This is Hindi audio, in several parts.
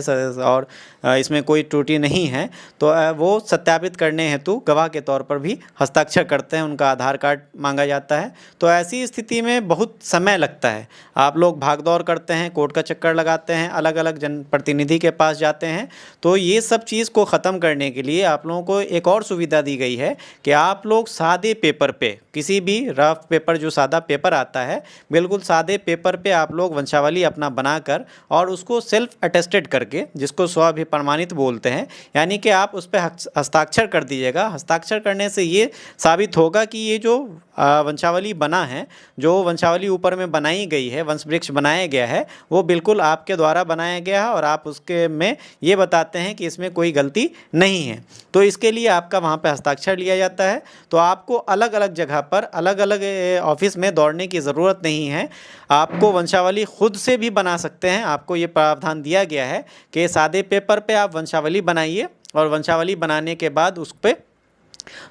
और इसमें कोई त्रुटि नहीं है, तो वो सत्यापित करने हेतु गवाह के तौर पर भी हस्ताक्षर करते हैं, उनका आधार कार्ड मांगा जाता है। तो ऐसी स्थिति में बहुत समय लगता है, आप लोग भाग दौड़ करते हैं, कोर्ट का चक्कर लगाते हैं, अलग अलग जनप्रतिनिधि के पास जाते हैं। तो ये सब चीज़ को ख़त्म करने के लिए आप लोगों को एक और सुविधा दी गई है कि आप लोग सादे पेपर पे, किसी भी रफ पेपर, जो सादा पेपर आता है, बिल्कुल सादे पेपर पे आप लोग वंशावली अपना बनाकर और उसको सेल्फ अटेस्टेड करके, जिसको स्वअभिप्रमाणित बोलते हैं, यानी कि आप उस पर हस्ताक्षर कर दीजिएगा। हस्ताक्षर करने से ये साबित होगा कि ये जो वंशावली बना है, जो वंशावली ऊपर में बनाई गई है, वंश वृक्ष बनाया गया है, वो बिल्कुल आपके द्वारा बनाया गया है और आप उसके में ये बताते हैं कि इसमें कोई गलती नहीं है। तो इसके लिए आपका वहाँ पे हस्ताक्षर लिया जाता है। तो आपको अलग अलग जगह पर, अलग अलग ऑफिस में दौड़ने की ज़रूरत नहीं है। आपको वंशावली खुद से भी बना सकते हैं। आपको ये प्रावधान दिया गया है कि सादे पेपर पे आप वंशावली बनाइए और वंशावली बनाने के बाद उस पर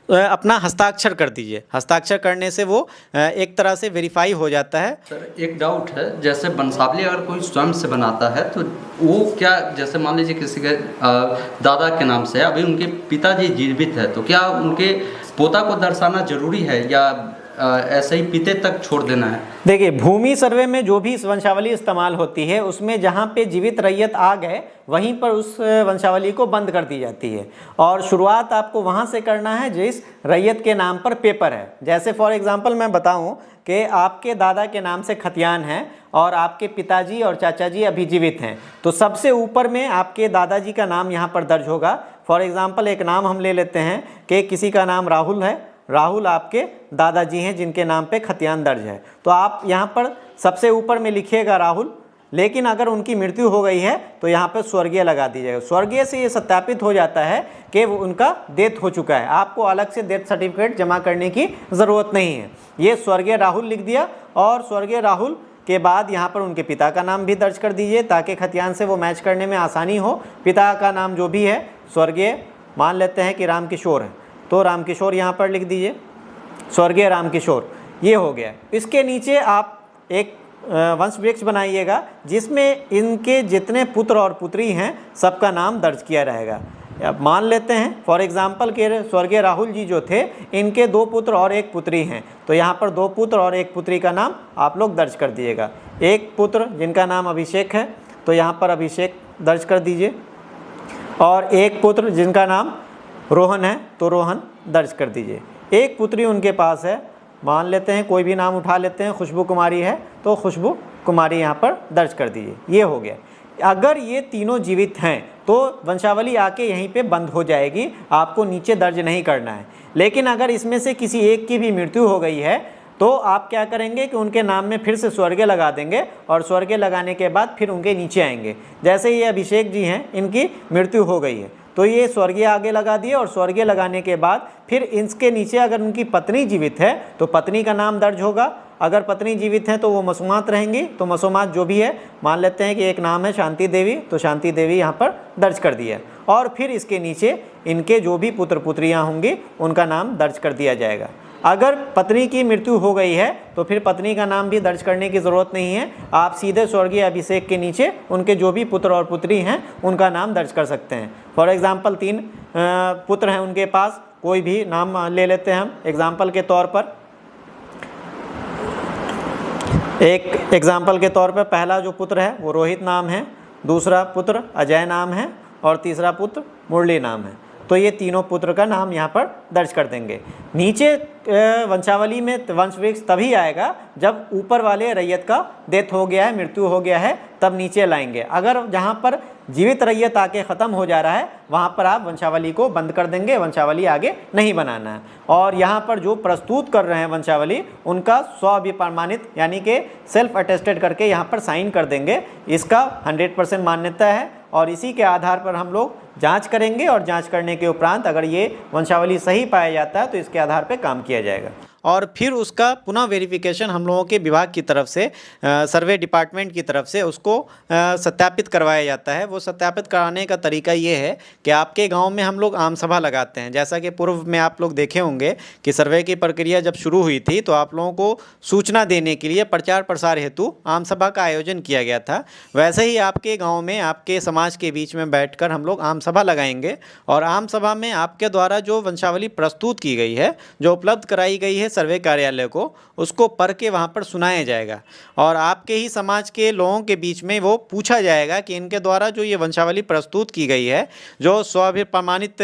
अपना हस्ताक्षर कर दीजिए। हस्ताक्षर करने से वो एक तरह से वेरीफाई हो जाता है। सर एक डाउट है, जैसे वंशावली अगर कोई स्वयं से बनाता है तो वो क्या, जैसे मान लीजिए किसी के दादा के नाम से, अभी उनके पिताजी जीवित है, तो क्या उनके पोता को दर्शाना जरूरी है या ऐसे ही पीते तक छोड़ देना है? देखिए, भूमि सर्वे में जो भी वंशावली इस्तेमाल होती है, उसमें जहाँ पे जीवित रैयत आ गए, वहीं पर उस वंशावली को बंद कर दी जाती है और शुरुआत आपको वहाँ से करना है जिस रैयत के नाम पर पेपर है। जैसे फॉर एग्जांपल मैं बताऊँ कि आपके दादा के नाम से खतियान है और आपके पिताजी और चाचा जी अभी जीवित हैं, तो सबसे ऊपर में आपके दादाजी का नाम यहाँ पर दर्ज होगा। फॉर एग्ज़ाम्पल एक नाम हम ले लेते हैं कि किसी का नाम राहुल है, राहुल आपके दादाजी हैं जिनके नाम पे खतियान दर्ज है, तो आप यहाँ पर सबसे ऊपर में लिखिएगा राहुल। लेकिन अगर उनकी मृत्यु हो गई है तो यहाँ पर स्वर्गीय लगा दीजिएगा। स्वर्गीय से ये सत्यापित हो जाता है कि वो उनका डेथ हो चुका है, आपको अलग से डेथ सर्टिफिकेट जमा करने की ज़रूरत नहीं है। ये स्वर्गीय राहुल लिख दिया और स्वर्गीय राहुल के बाद यहाँ पर उनके पिता का नाम भी दर्ज कर दीजिए ताकि खतियान से वो मैच करने में आसानी हो। पिता का नाम जो भी है, स्वर्गीय मान लेते हैं कि रामकिशोर है, तो रामकिशोर यहाँ पर लिख दीजिए, स्वर्गीय रामकिशोर, ये हो गया। इसके नीचे आप एक वंश वृक्ष बनाइएगा जिसमें इनके जितने पुत्र और पुत्री हैं सबका नाम दर्ज किया रहेगा। अब मान लेते हैं फॉर एग्जांपल के स्वर्गीय राहुल जी जो थे, इनके 2 पुत्र और 1 पुत्री हैं, तो यहाँ पर 2 पुत्र और 1 पुत्री का नाम आप लोग दर्ज कर दिएगा। एक पुत्र जिनका नाम अभिषेक है, तो यहाँ पर अभिषेक दर्ज कर दीजिए, और एक पुत्र जिनका नाम रोहन है तो रोहन दर्ज कर दीजिए। एक पुत्री उनके पास है, मान लेते हैं कोई भी नाम उठा लेते हैं, खुशबू कुमारी है तो खुशबू कुमारी यहाँ पर दर्ज कर दीजिए। ये हो गया। अगर ये तीनों जीवित हैं तो वंशावली आके यहीं पे बंद हो जाएगी, आपको नीचे दर्ज नहीं करना है। लेकिन अगर इसमें से किसी एक की भी मृत्यु हो गई है तो आप क्या करेंगे कि उनके नाम में फिर से स्वर्गीय लगा देंगे और स्वर्गीय लगाने के बाद फिर उनके नीचे आएंगे। जैसे ये अभिषेक जी हैं, इनकी मृत्यु हो गई है तो ये स्वर्गीय आगे लगा दिए और स्वर्गीय लगाने के बाद फिर इसके नीचे अगर उनकी पत्नी जीवित है तो पत्नी का नाम दर्ज होगा। अगर पत्नी जीवित हैं तो वो मसूमात रहेंगी, तो मसूमात जो भी है, मान लेते हैं कि एक नाम है शांति देवी, तो शांति देवी यहाँ पर दर्ज कर दिया और फिर इसके नीचे इनके जो भी पुत्र पुत्रियाँ होंगी उनका नाम दर्ज कर दिया जाएगा। अगर पत्नी की मृत्यु हो गई है तो फिर पत्नी का नाम भी दर्ज करने की ज़रूरत नहीं है, आप सीधे स्वर्गीय अभिषेक के नीचे उनके जो भी पुत्र और पुत्री हैं उनका नाम दर्ज कर सकते हैं। फॉर एग्ज़ाम्पल 3 पुत्र हैं उनके पास, कोई भी नाम ले लेते हैं हम एग्ज़ाम्पल के तौर पर। एक एग्ज़ाम्पल के तौर पर पहला जो पुत्र है वो रोहित नाम है, दूसरा पुत्र अजय नाम है और तीसरा पुत्र मुरली नाम है। तो ये तीनों पुत्र का नाम यहाँ पर दर्ज कर देंगे। नीचे वंशावली में वंश वृक्ष तभी आएगा जब ऊपर वाले रैयत का डेथ हो गया है, मृत्यु हो गया है, तब नीचे लाएंगे। अगर जहाँ पर जीवित रैयत आके ख़त्म हो जा रहा है वहाँ पर आप वंशावली को बंद कर देंगे, वंशावली आगे नहीं बनाना है। और यहाँ पर जो प्रस्तुत कर रहे हैं वंशावली, उनका स्वअभिप्रमाणित यानी कि सेल्फ अटेस्टेड करके यहाँ पर साइन कर देंगे। इसका 100% मान्यता है और इसी के आधार पर हम लोग जांच करेंगे और जांच करने के उपरांत अगर ये वंशावली सही पाया जाता है तो इसके आधार पर काम किया जाएगा। और फिर उसका पुनः वेरिफिकेशन हम लोगों के विभाग की तरफ से, सर्वे डिपार्टमेंट की तरफ से उसको सत्यापित करवाया जाता है। वो सत्यापित कराने का तरीका ये है कि आपके गांव में हम लोग आम सभा लगाते हैं। जैसा कि पूर्व में आप लोग देखे होंगे कि सर्वे की प्रक्रिया जब शुरू हुई थी तो आप लोगों को सूचना देने के लिए प्रचार प्रसार हेतु आम सभा का आयोजन किया गया था। वैसे ही आपके गांव में आपके समाज के बीच में बैठकर हम लोग आम सभा लगाएंगे और आम सभा में आपके द्वारा जो वंशावली प्रस्तुत की गई है, जो उपलब्ध कराई गई है सर्वे कार्यालय को, उसको पढ़ के वहाँ पर सुनाया जाएगा और आपके ही समाज के लोगों के बीच में वो पूछा जाएगा कि इनके द्वारा जो ये वंशावली प्रस्तुत की गई है, जो स्वाभिप्रमाणित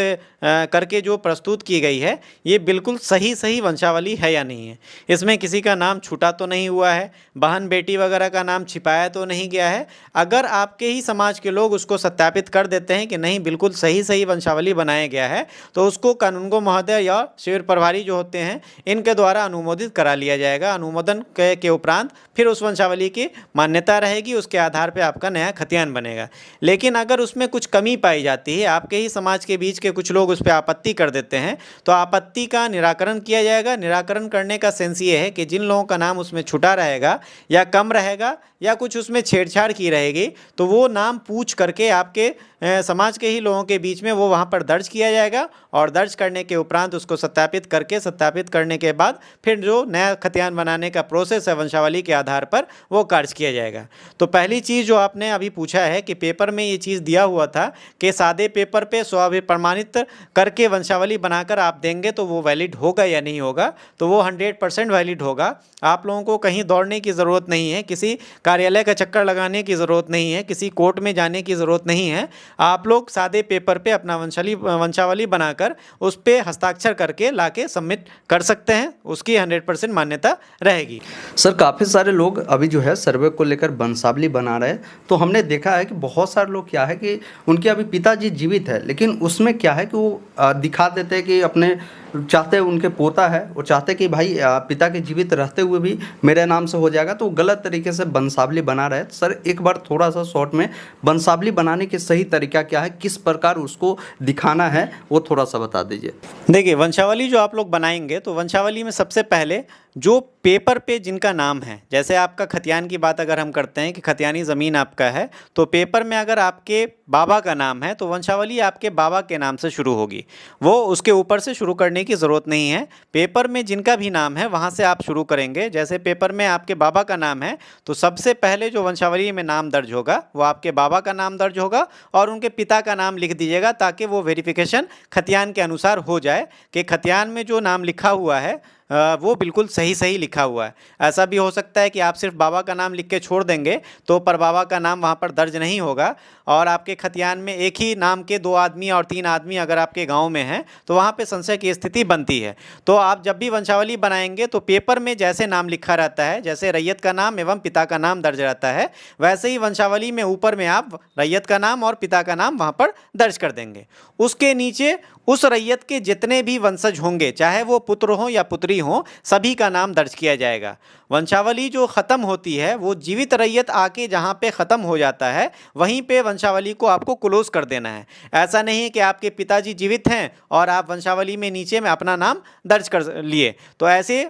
करके जो प्रस्तुत की गई है, ये बिल्कुल सही वंशावली है या नहीं है। इसमें किसी का नाम छूटा तो नहीं हुआ है, बहन बेटी वगैरह का नाम छिपाया तो नहीं गया है। अगर आपके ही समाज के लोग उसको सत्यापित कर देते हैं कि नहीं बिल्कुल सही वंशावली बनाया गया है, तो उसको कानूनगो महोदय या शिविर प्रभारी जो होते हैं इनके द्वारा अनुमोदित करा लिया जाएगा। अनुमोदन के उपरांत फिर उस वंशावली की मान्यता रहेगी, उसके आधार पर आपका नया खतियान बनेगा। लेकिन अगर उसमें कुछ कमी पाई जाती है, आपके ही समाज के बीच के कुछ लोग उस पर आपत्ति कर देते हैं, तो आपत्ति का निराकरण किया जाएगा। निराकरण करने का सेंस ये है कि जिन लोगों का नाम उसमें छुटा रहेगा या कम रहेगा या कुछ उसमें छेड़छाड़ की रहेगी, तो वो नाम पूछ करके आपके समाज के ही लोगों के बीच में वो वहाँ पर दर्ज किया जाएगा और दर्ज करने के उपरांत उसको सत्यापित करने के बाद फिर जो नया खतियान बनाने का प्रोसेस है वंशावली के आधार पर, वो कार्य किया जाएगा। तो पहली चीज़ जो आपने अभी पूछा है कि पेपर में ये चीज़ दिया हुआ था कि सादे पेपर पे स्वाभिप्रमाणित करके वंशावली बनाकर आप देंगे तो वो वैलिड होगा या नहीं होगा, तो वो 100% वैलिड होगा। आप लोगों को कहीं दौड़ने की ज़रूरत नहीं है, किसी कार्यालय का चक्कर लगाने की ज़रूरत नहीं है, किसी कोर्ट में जाने की ज़रूरत नहीं है। आप लोग सादे पेपर पे अपना वंशावली बनाकर उस पर हस्ताक्षर करके लाके सबमिट कर सकते हैं, उसकी 100% मान्यता रहेगी। सर काफ़ी सारे लोग अभी जो है सर्वे को लेकर वंशावली बना रहे हैं, तो हमने देखा है कि बहुत सारे लोग क्या है कि उनके अभी पिताजी जीवित है, लेकिन उसमें क्या है कि वो दिखा देते हैं कि अपने चाहते उनके पोता है, वो चाहते कि भाई पिता के जीवित रहते हुए भी मेरे नाम से हो जाएगा, तो गलत तरीके से वंशावली बना रहे हैं। सर एक बार थोड़ा सा शॉर्ट में वंशावली बनाने के सही तरीका क्या है, किस प्रकार उसको दिखाना है, वो थोड़ा सा बता दीजिए। देखिए, वंशावली जो आप लोग बनाएंगे तो वंशावली में सबसे पहले जो पेपर पे जिनका नाम है, जैसे आपका खतियान की बात अगर हम करते हैं कि खतियानी ज़मीन आपका है, तो पेपर में अगर आपके बाबा का नाम है तो वंशावली आपके बाबा के नाम से शुरू होगी, वो उसके ऊपर से शुरू करने की ज़रूरत नहीं है। पेपर में जिनका भी नाम है वहाँ से आप शुरू करेंगे। जैसे पेपर में आपके बाबा का नाम है तो सबसे पहले जो वंशावली में नाम दर्ज होगा वो आपके बाबा का नाम दर्ज होगा और उनके पिता का नाम लिख दीजिएगा, ताकि वो वेरिफिकेशन खतियान के अनुसार हो जाए कि खतियान में जो नाम लिखा हुआ है वो बिल्कुल सही लिखा हुआ है। ऐसा भी हो सकता है कि आप सिर्फ बाबा का नाम लिख के छोड़ देंगे तो पर बाबा का नाम वहाँ पर दर्ज नहीं होगा और आपके खतियान में एक ही नाम के 2 आदमी और 3 आदमी अगर आपके गांव में हैं तो वहाँ पे संशय की स्थिति बनती है। तो आप जब भी वंशावली बनाएंगे तो पेपर में जैसे नाम लिखा रहता है, जैसे रैयत का नाम एवं पिता का नाम दर्ज रहता है, वैसे ही वंशावली में ऊपर में आप रैयत का नाम और पिता का नाम वहाँ पर दर्ज कर देंगे। उसके नीचे उस रैयत के जितने भी वंशज होंगे, चाहे वो पुत्र हों या पुत्री हों, सभी का नाम दर्ज किया जाएगा। वंशावली जो ख़त्म होती है वो जीवित रैयत आके जहाँ पे ख़त्म हो जाता है वहीं पे वंशावली को आपको क्लोज कर देना है। ऐसा नहीं है कि आपके पिताजी जीवित हैं और आप वंशावली में नीचे में अपना नाम दर्ज कर लिए। तो ऐसे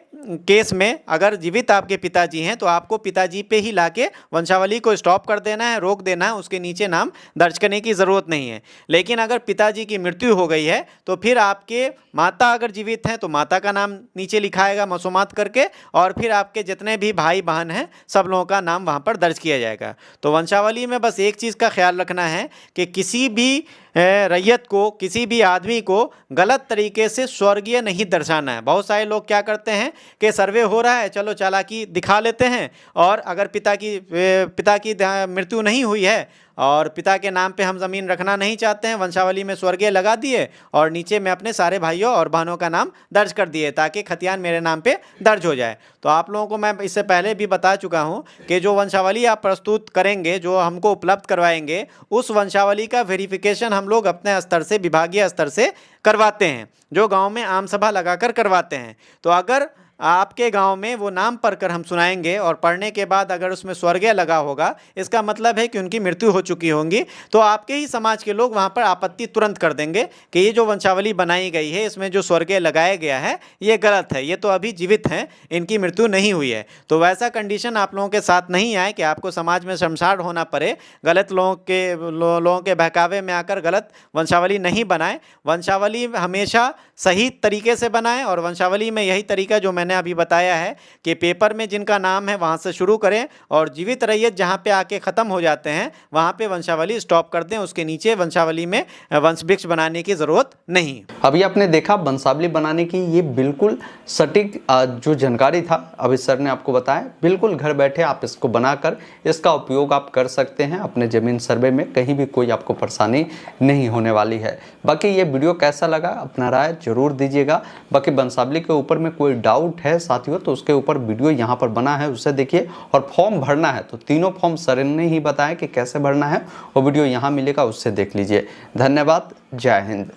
केस में अगर जीवित आपके पिताजी हैं तो आपको पिताजी पे ही लाके वंशावली को स्टॉप कर देना है, रोक देना है, उसके नीचे नाम दर्ज करने की ज़रूरत नहीं है। लेकिन अगर पिताजी की मृत्यु हो गई है तो फिर आपके माता अगर जीवित हैं तो माता का नाम नीचे लिखाएगा मसोमात करके, और फिर आपके जितने भी भाई बहन हैं सब लोगों का नाम वहाँ पर दर्ज किया जाएगा। तो वंशावली में बस एक चीज़ का ख्याल रखना है कि किसी भी रैयत को, किसी भी आदमी को गलत तरीके से स्वर्गीय नहीं दर्शाना है। बहुत सारे लोग क्या करते हैं कि सर्वे हो रहा है, चलो चालाकी दिखा लेते हैं, और अगर पिता की मृत्यु नहीं हुई है और पिता के नाम पे हम ज़मीन रखना नहीं चाहते हैं, वंशावली में स्वर्गीय लगा दिए और नीचे में अपने सारे भाइयों और बहनों का नाम दर्ज कर दिए ताकि खतियान मेरे नाम पे दर्ज हो जाए। तो आप लोगों को मैं इससे पहले भी बता चुका हूं कि जो वंशावली आप प्रस्तुत करेंगे, जो हमको उपलब्ध करवाएंगे, उस वंशावली का वेरिफिकेशन हम लोग अपने स्तर से, विभागीय स्तर से करवाते हैं, जो गाँव में आम सभा लगाकर करवाते हैं। तो अगर आपके गांव में वो नाम पढ़कर हम सुनाएंगे और पढ़ने के बाद अगर उसमें स्वर्गीय लगा होगा, इसका मतलब है कि उनकी मृत्यु हो चुकी होंगी, तो आपके ही समाज के लोग वहां पर आपत्ति तुरंत कर देंगे कि ये जो वंशावली बनाई गई है इसमें जो स्वर्गीय लगाया गया है ये गलत है, ये तो अभी जीवित हैं, इनकी मृत्यु नहीं हुई है। तो वैसा कंडीशन आप लोगों के साथ नहीं आए कि आपको समाज में शर्मसार होना पड़े, गलत लोगों के बहकावे में आकर गलत वंशावली नहीं बनाए। वंशावली हमेशा सही तरीके से बनाएं और वंशावली में यही तरीका जो मैंने अभी बताया है कि पेपर में जिनका नाम है वहाँ से शुरू करें और जीवित रैयत जहाँ पे आके ख़त्म हो जाते हैं वहाँ पे वंशावली स्टॉप कर दें, उसके नीचे वंशावली में वंश वृक्ष बनाने की ज़रूरत नहीं। अभी आपने देखा वंशावली बनाने की ये बिल्कुल सटीक जो जानकारी था अभी सर ने आपको बताया, बिल्कुल घर बैठे आप इसको बनाकर इसका उपयोग आप कर सकते हैं अपने ज़मीन सर्वे में, कहीं भी कोई आपको परेशानी नहीं होने वाली है। बाकी ये वीडियो कैसा लगा अपना राय जरूर दीजिएगा। बाकी वंशावली के ऊपर में कोई डाउट है साथियों तो उसके ऊपर वीडियो यहाँ पर बना है, उसे देखिए। और फॉर्म भरना है तो तीनों फॉर्म सर ने ही बताया कि कैसे भरना है, वो वीडियो यहाँ मिलेगा, उससे देख लीजिए। धन्यवाद, जय हिंद।